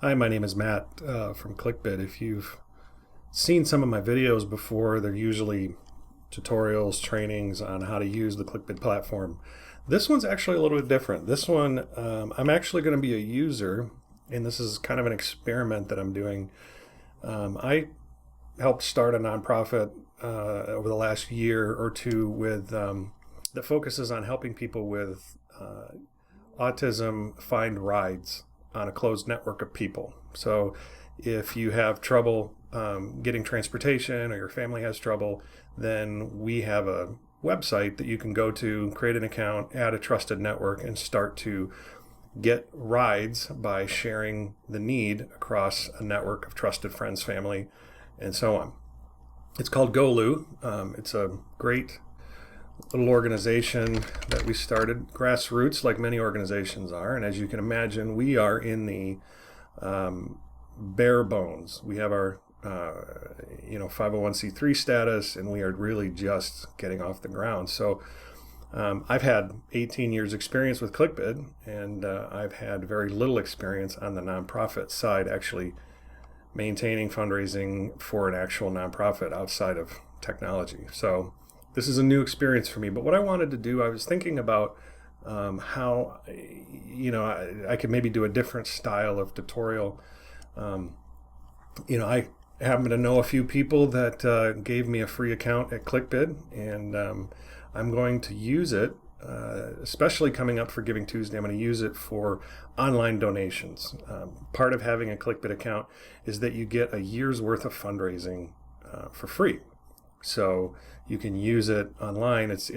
Hi, my name is Matt from ClickBid. If you've seen some of my videos before, they're usually tutorials, trainings on how to use the ClickBid platform. This one's actually a little bit different. This one, I'm actually going to be a user, and this is kind of an experiment that I'm doing. I helped start a nonprofit over the last year or two with that focuses on helping people with autism find rides on a closed network of people. So if you have trouble getting transportation, or your family has trouble, then we have a website that you can go to, create an account, add a trusted network, and start to get rides by sharing the need across a network of trusted friends, family, and so on. It's called GoLou. It's a great little organization that we started grassroots, like many organizations are. And as you can imagine, we are in the bare bones. We have our 501c3 status, and we are really just getting off the ground. So I've had 18 years experience with ClickBid, and I've had very little experience on the nonprofit side, actually maintaining fundraising for an actual nonprofit outside of technology. So this is a new experience for me. But what I wanted to do, I was thinking about how, I could maybe do a different style of tutorial. I happen to know a few people that gave me a free account at ClickBid, and I'm going to use it, especially coming up for Giving Tuesday. I'm going to use it for online donations. Part of having a ClickBid account is that you get a year's worth of fundraising for free. So you can use it online. It's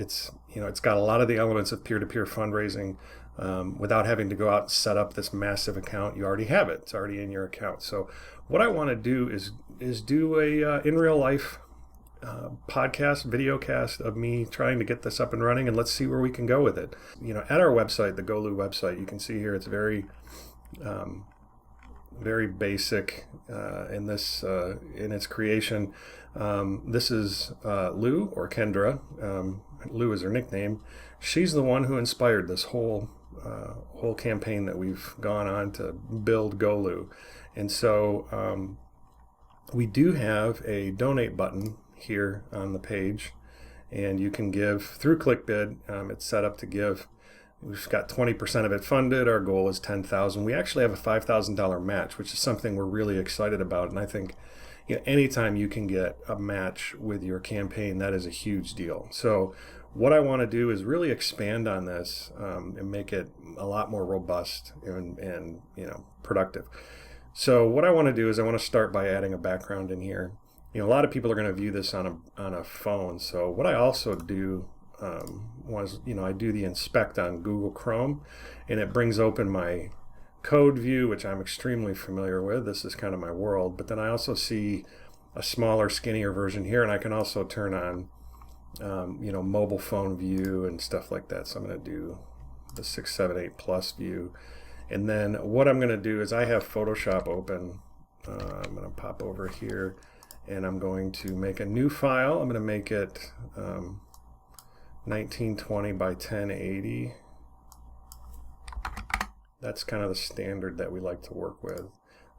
got a lot of the elements of peer-to-peer fundraising without having to go out and set up this massive account. You already have it. It's already in your account. So what I want to do is do a in real life podcast, video cast of me trying to get this up and running, and let's see where we can go with it. At our website, the GoLou website, you can see here it's very very basic in its creation. This is Lou, or Kendra. Lou is her nickname. She's the one who inspired this whole campaign that we've gone on to build GoLou. And so we do have a donate button here on the page, and you can give through ClickBid. It's set up to give. We've got 20% of it funded. Our goal is $10,000. We actually have a $5,000 match, which is something we're really excited about. And I think anytime you can get a match with your campaign, that is a huge deal. So what I want to do is really expand on this and make it a lot more robust and productive. So what I want to do is I want to start by adding a background in here. A lot of people are going to view this on a phone. So what I also do I do the inspect on Google Chrome, and it brings open my code view, which I'm extremely familiar with. This is kind of my world. But then I also see a smaller, skinnier version here, and I can also turn on mobile phone view and stuff like that. So I'm going to do the 678 plus view. And then what I'm going to do is I have Photoshop open. I'm going to pop over here, and I'm going to make a new file. I'm going to make it 1920 by 1080. That's kind of the standard that we like to work with.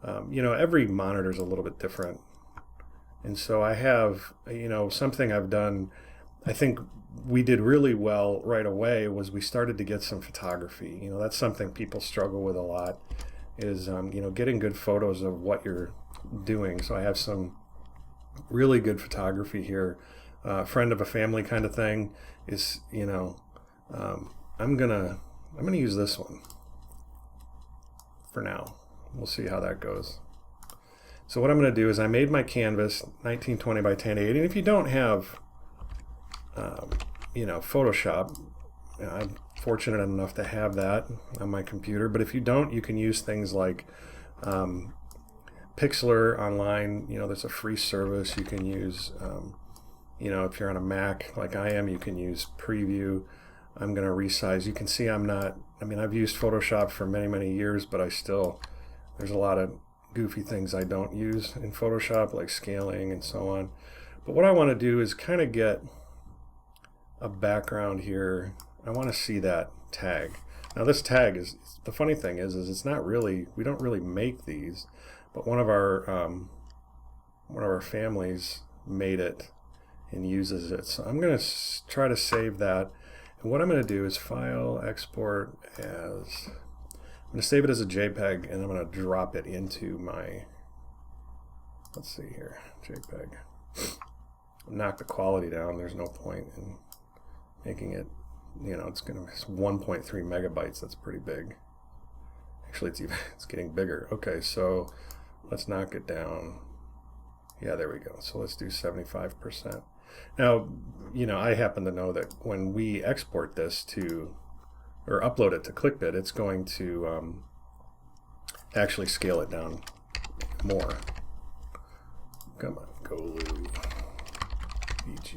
Every monitor is a little bit different. And so I have, something I've done, I think we did really well right away, was we started to get some photography. That's something people struggle with a lot, is, getting good photos of what you're doing. So I have some really good photography here. Friend of a family kind of thing is, I'm gonna use this one for now. We'll see how that goes. So what I'm gonna do is I made my canvas 1920 by 1080, and if you don't have Photoshop, I'm fortunate enough to have that on my computer, but if you don't, you can use things like Pixlr online. There's a free service you can use. If you're on a Mac like I am, you can use Preview. I'm going to resize. You can see I've used Photoshop for many, many years, but there's a lot of goofy things I don't use in Photoshop, like scaling and so on. But what I want to do is kind of get a background here. I want to see that tag. Now this tag is, the funny thing is it's not really, we don't really make these, but one of our families made it and uses it. So I'm going to try to save that. And what I'm going to do is file, export as, I'm going to save it as a JPEG, and I'm going to drop it into my, let's see here, JPEG. Knock the quality down. There's no point in making it, it's 1.3 megabytes. That's pretty big. Actually, it's getting bigger. Okay, so let's knock it down. Yeah, there we go. So let's do 75%. Now, I happen to know that when we export this to, or upload it to ClickBid, it's going to actually scale it down more. Come on, GoLou, VG.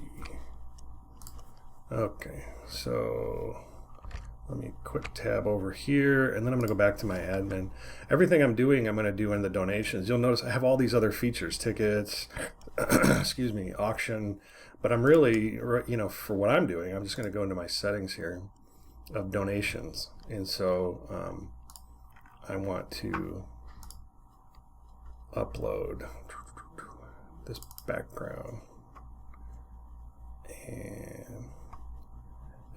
Okay, so let me quick tab over here, and then I'm going to go back to my admin. Everything I'm doing, I'm going to do in the donations. You'll notice I have all these other features, tickets, excuse me, auction, but I'm really, for what I'm doing, I'm just going to go into my settings here of donations. And so I want to upload this background, and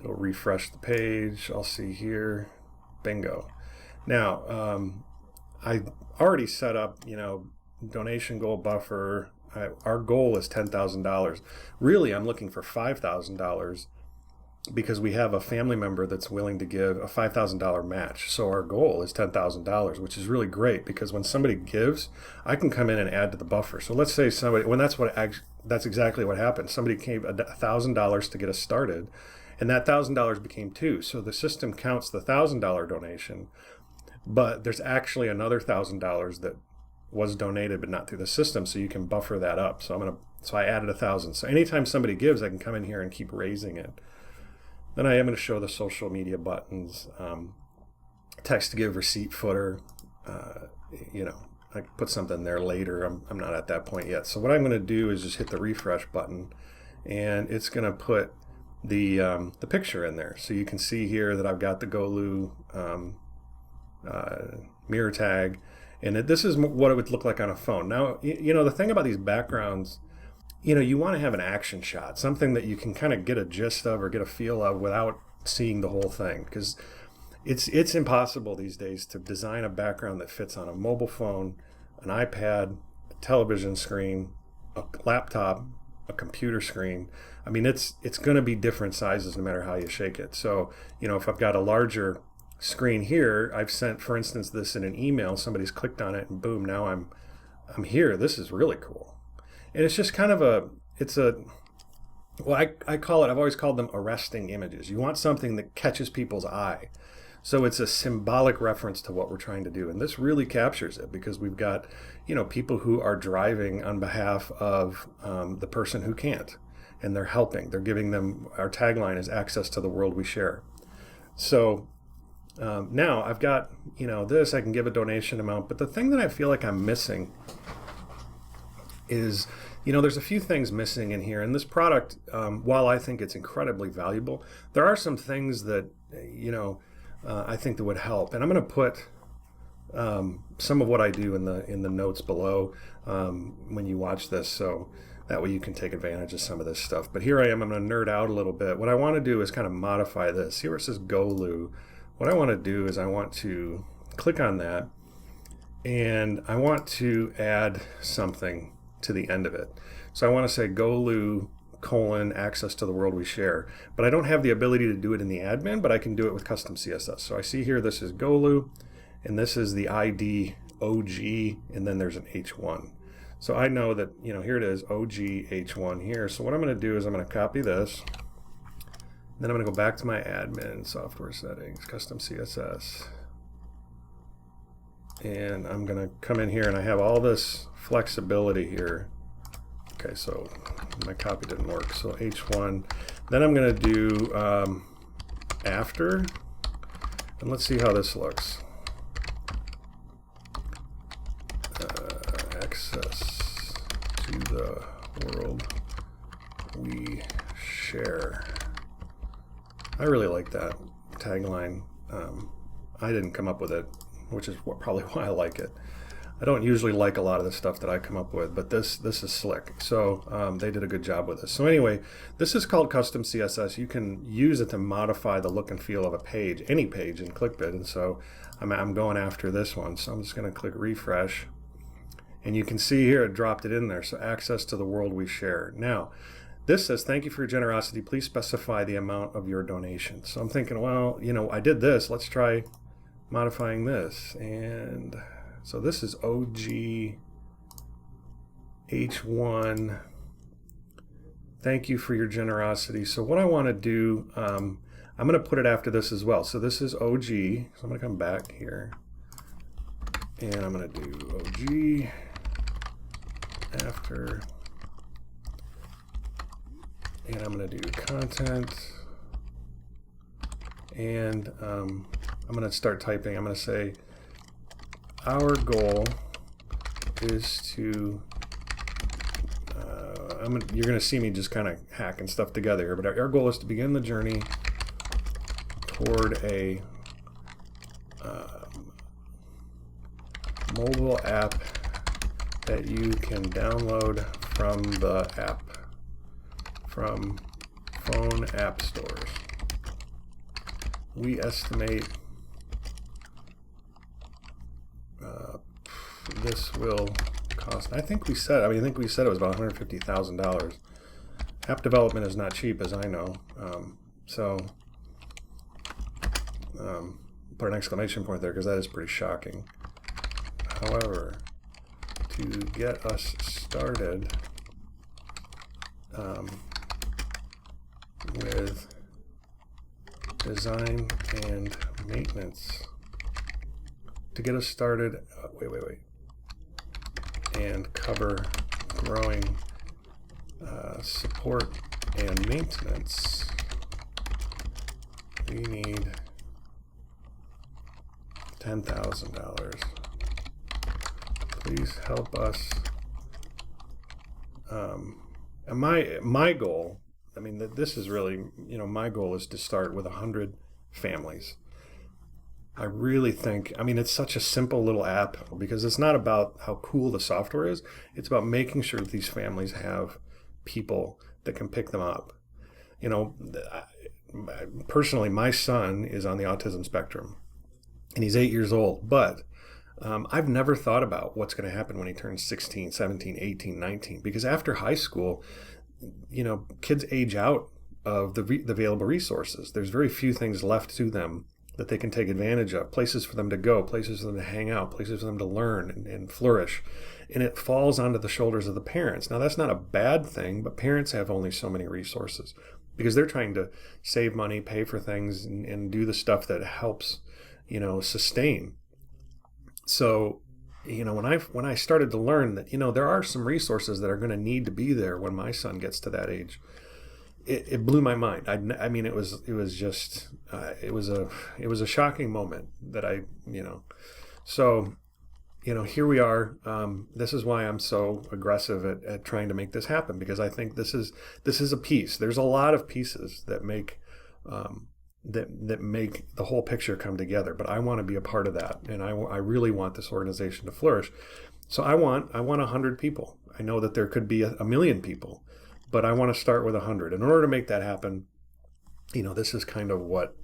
it'll refresh the page. I'll see here, bingo. Now, I already set up, donation goal buffer. Our goal is $10,000. Really, I'm looking for $5,000 because we have a family member that's willing to give a $5,000 match. So our goal is $10,000, which is really great because when somebody gives, I can come in and add to the buffer. So let's say that's exactly what happened. Somebody gave $1,000 to get us started, and that $1,000 became $2,000. So the system counts the $1,000 donation, but there's actually another $1,000 that was donated but not through the system, so you can buffer that up. So I added 1,000. So anytime somebody gives, I can come in here and keep raising it. Then I am going to show the social media buttons, text to give, receipt footer. I put something there later. I'm not at that point yet. So what I'm going to do is just hit the refresh button, and it's going to put the picture in there. So you can see here that I've got the GoLou mirror tag, and this is what it would look like on a phone. Now, the thing about these backgrounds, you want to have an action shot, something that you can kind of get a gist of or get a feel of without seeing the whole thing, because it's impossible these days to design a background that fits on a mobile phone, an iPad, a television screen, a laptop, a computer screen. I mean, it's going to be different sizes no matter how you shake it. So, if I've got a larger screen here, I've sent, for instance, this in an email, somebody's clicked on it, and boom, now I'm here. This is really cool. And it's just kind of I've always called them arresting images. You want something that catches people's eye. So it's a symbolic reference to what we're trying to do. And this really captures it because we've got, people who are driving on behalf of the person who can't. And they're helping. They're giving them, our tagline is access to the world we share. So now I've got, this, I can give a donation amount. But the thing that I feel like I'm missing is, there's a few things missing in here. And this product, while I think it's incredibly valuable, there are some things that, I think that would help. And I'm going to put some of what I do in the notes below when you watch this, so that way you can take advantage of some of this stuff. But here I am. I'm going to nerd out a little bit. What I want to do is kind of modify this. Here it says GoLou. What I want to do is I want to click on that, and I want to add something to the end of it. So I want to say GoLou : access to the world we share. But I don't have the ability to do it in the admin, but I can do it with custom CSS. So I see here this is GoLou, and this is the ID OG, and then there's an H1. So I know that, here it is, OG H1 here. So what I'm going to do is I'm going to copy this. Then I'm going to go back to my admin, software settings, custom CSS. And I'm going to come in here, and I have all this flexibility here. Okay, so my copy didn't work. So H1. Then I'm going to do after. And let's see how this looks. Access to the world we share. I really like that tagline. I didn't come up with it, which is probably why I like it. I don't usually like a lot of the stuff that I come up with, but this is slick. So they did a good job with this. So anyway, this is called custom CSS. You can use it to modify the look and feel of a page, any page in ClickBid. And so I'm going after this one. So I'm just going to click refresh. And you can see here it dropped it in there. So access to the world we share. Now, this says, thank you for your generosity. Please specify the amount of your donation. So I'm thinking, well, I did this. Let's try modifying this. And so this is OG H1. Thank you for your generosity. So what I want to do, I'm going to put it after this as well. So this is OG. So I'm going to come back here. And I'm going to do OG after. And I'm going to do content. And I'm going to start typing. I'm going to say, our goal is to, you're going to see me just kind of hacking stuff together here, but our goal is to begin the journey toward a mobile app that you can download from the from phone app stores. We estimate this will cost, I think we said it was about $150,000. App development is not cheap, as I know. Put an exclamation point there because that is pretty shocking. However, to get us started with design and maintenance, to get us started, and cover growing support and maintenance, we need $10,000. Please help us. And my goal, this is really, my goal is to start with 100 families. I really think, it's such a simple little app because it's not about how cool the software is. It's about making sure that these families have people that can pick them up. Personally, my son is on the autism spectrum and he's 8 years old, but I've never thought about what's going to happen when he turns 16, 17, 18, 19, because after high school, kids age out of the available resources. There's very few things left to them that they can take advantage of, places for them to go, places for them to hang out, places for them to learn and flourish. And it falls onto the shoulders of the parents. Now, that's not a bad thing, but parents have only so many resources because they're trying to save money, pay for things, and do the stuff that helps, sustain. So, when I started to learn that, there are some resources that are going to need to be there when my son gets to that age, it blew my mind. It was a shocking moment that so, here we are. This is why I'm so aggressive at trying to make this happen, because I think this is a piece. There's a lot of pieces that make that make the whole picture come together, but I want to be a part of that, and I really want this organization to flourish. So I want 100 people. I know that there could be a million people, but I want to start with 100. In order to make that happen, this is kind of what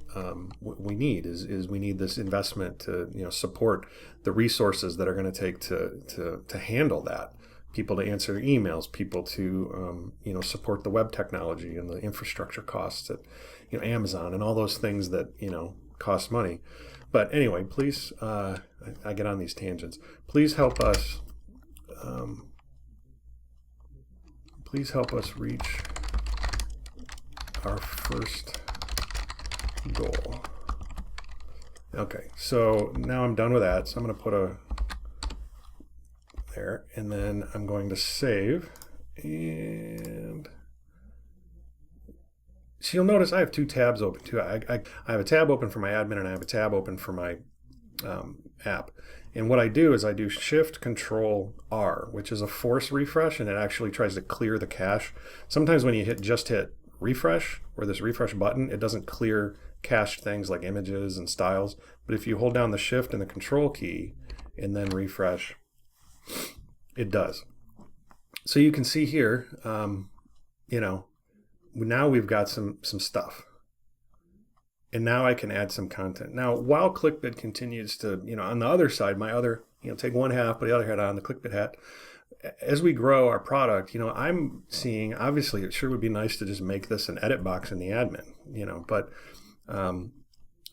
we need is we need this investment to support the resources that are going to take to handle that. People to answer emails, people to support the web technology and the infrastructure costs at Amazon and all those things that cost money. But anyway, please, I get on these tangents. Please help us. Please help us reach our first goal. Okay, so now I'm done with that. So I'm going to put a there, and then I'm going to save. And so you'll notice I have two tabs open too. I have a tab open for my admin, and I have a tab open for my app. And what I do is I do Shift Control R, which is a force refresh, and it actually tries to clear the cache. Sometimes when you just hit refresh, or this refresh button, it doesn't clear cached things like images and styles. But if you hold down the shift and the control key and then refresh, it does. So you can see here, you know, now we've got some stuff. And now I can add some content. Now, while ClickBid continues to, you know, on the other side, my other, you know, take one half, put the other hat on, the ClickBid hat. As we grow our product, you know, I'm seeing, obviously, it sure would be nice to just make this an edit box in the admin, you know, but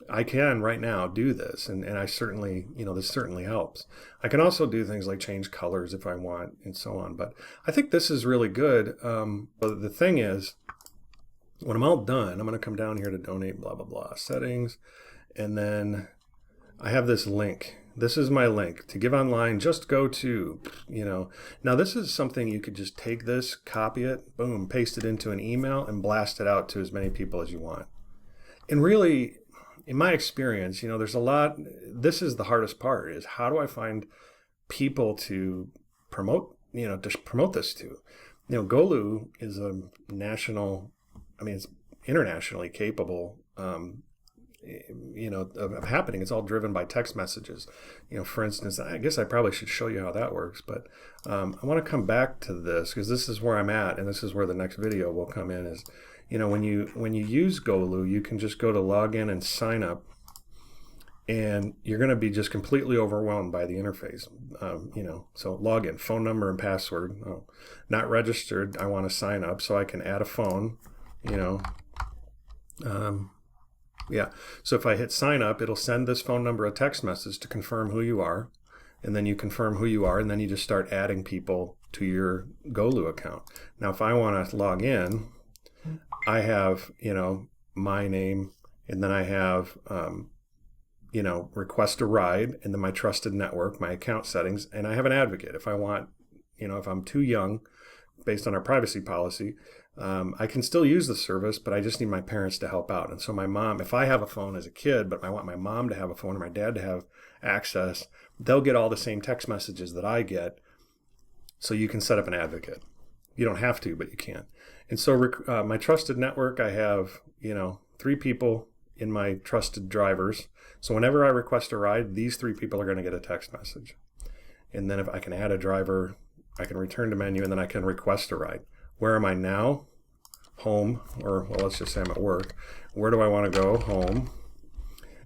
I can right now do this, and I certainly, you know, this certainly helps. I can also do things like change colors if I want and so on, but I think this is really good. But the thing is, when I'm all done, I'm going to come down here to donate, blah, blah, blah, settings, and then I have this link. This is my link to give online. Just go to, you know, now this is something you could just take this, copy it, boom, paste it into an email and blast it out to as many people as you want. And really, in my experience, you know, there's a lot, this is the hardest part, is how do I find people to promote, you know, to promote this to? You know, GoLou is a national, I mean, it's internationally capable, you know, of happening. It's all driven by text messages. You know, for instance, I guess I probably should show you how that works, but I want to come back to this because this is where I'm at, and this is where the next video will come in. Is, you know, when you use GoLou, you can just go to login and sign up, and you're going to be just completely overwhelmed by the interface. You know, so login, phone number and password. Oh, not registered. I want to sign up, so I can add a phone. You know. Yeah, so if I hit sign up, it'll send this phone number a text message to confirm who you are, and then you confirm who you are, and then you just start adding people to your GoLou account. Now, if I want to log in, I have, you know, my name, and then I have, you know, request a ride, and then my trusted network, my account settings, and I have an advocate. If I want, you know, if I'm too young, based on our privacy policy, I can still use the service, but I just need my parents to help out. And so my mom, if I have a phone as a kid, but I want my mom to have a phone or my dad to have access, they'll get all the same text messages that I get. So you can set up an advocate. You don't have to, but you can. And so my trusted network, I have, you know, 3 people in my trusted drivers. So whenever I request a ride, these 3 people are going to get a text message. And then if I can add a driver, I can return to menu, and then I can request a ride. Where am I now? Home, or well, let's just say I'm at work. Where do I want to go? Home.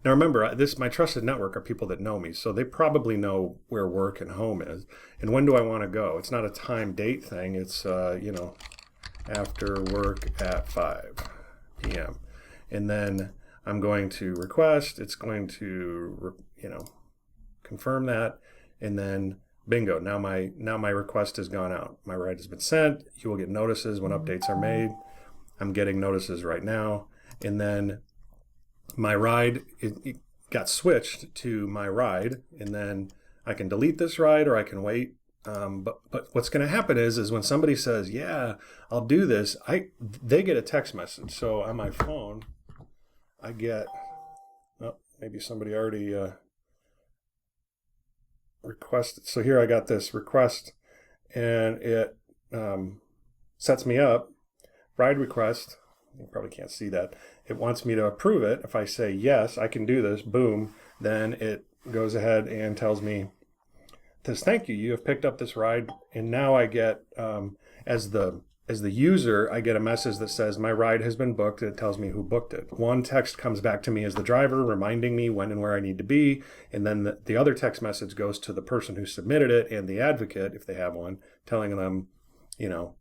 Now remember, my trusted network are people that know me, so they probably know where work and home is. And when do I want to go? It's not a time date thing. It's, you know, after work at 5 p.m. And then I'm going to request. It's going to, you know, confirm that, and then bingo, now my request has gone out. My ride has been sent. You will get notices when updates are made. I'm getting notices right now. And then my ride, it got switched to my ride, and then I can delete this ride or I can wait. But what's going to happen is when somebody says, yeah, I'll do this, they get a text message. So on my phone, I get, oh, maybe somebody already requested. So here I got this request, and it sets me up. Ride request. You probably can't see that. It wants me to approve it. If I say yes, I can do this, boom, then it goes ahead and tells me, says, thank you, you have picked up this ride. And now I get, as the user, I get a message that says my ride has been booked. It tells me who booked it. One text comes back to me as the driver, reminding me when and where I need to be. And then the other text message goes to the person who submitted it and the advocate, if they have one, telling them, you know,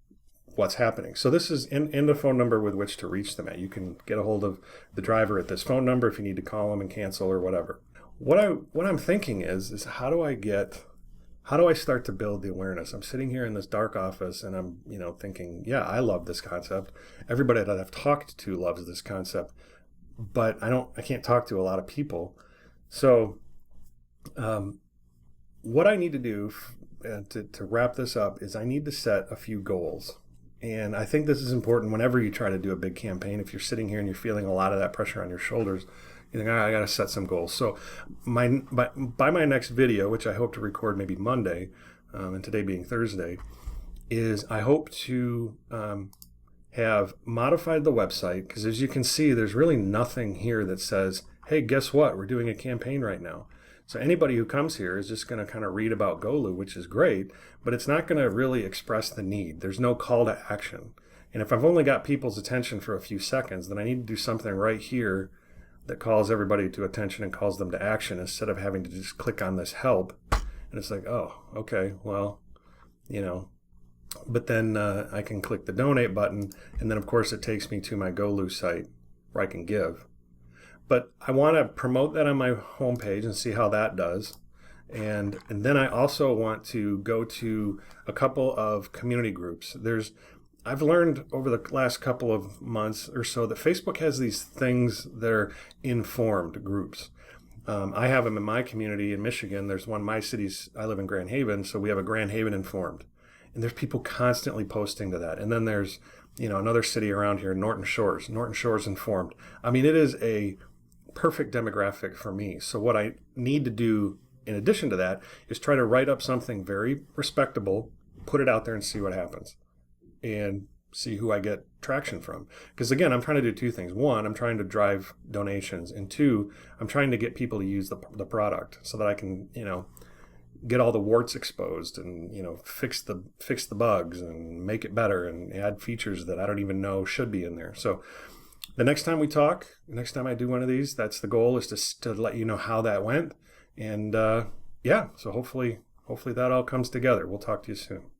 what's happening. So this is in the phone number with which to reach them at. You can get a hold of the driver at this phone number if you need to call them and cancel or whatever. What I'm thinking is how do I start to build the awareness? I'm sitting here in this dark office and I'm, you know, thinking, yeah, I love this concept. Everybody that I've talked to loves this concept, but I can't talk to a lot of people. So what I need to do to wrap this up is I need to set a few goals. And I think this is important whenever you try to do a big campaign. If you're sitting here and you're feeling a lot of that pressure on your shoulders, you think, I got to set some goals. So by my next video, which I hope to record maybe Monday, and today being Thursday, is I hope to have modified the website, because as you can see, there's really nothing here that says, hey, guess what? We're doing a campaign right now. So anybody who comes here is just going to kind of read about GoLou, which is great, but it's not going to really express the need. There's no call to action. And if I've only got people's attention for a few seconds, then I need to do something right here that calls everybody to attention and calls them to action, instead of having to just click on this help. And it's like, oh, okay, well, but then I can click the donate button, and then of course it takes me to my GoLou site where I can give. But I want to promote that on my homepage and see how that does. And then I also want to go to a couple of community groups. I've learned over the last couple of months or so that Facebook has these things that are informed groups. I have them in my community in Michigan. There's one, my city's, I live in Grand Haven, so we have a Grand Haven informed. And there's people constantly posting to that. And then there's, another city around here, Norton Shores informed. I mean, it is a perfect demographic for me. So what I need to do in addition to that is try to write up something very respectable, put it out there and see what happens, and see who I get traction from. Because again, I'm trying to do two things. One, I'm trying to drive donations, and two, I'm trying to get people to use the product so that I can, get all the warts exposed and, fix the bugs and make it better and add features that I don't even know should be in there. So the next time we talk, next time I do one of these, that's the goal, is to let you know how that went. And so hopefully that all comes together. We'll talk to you soon.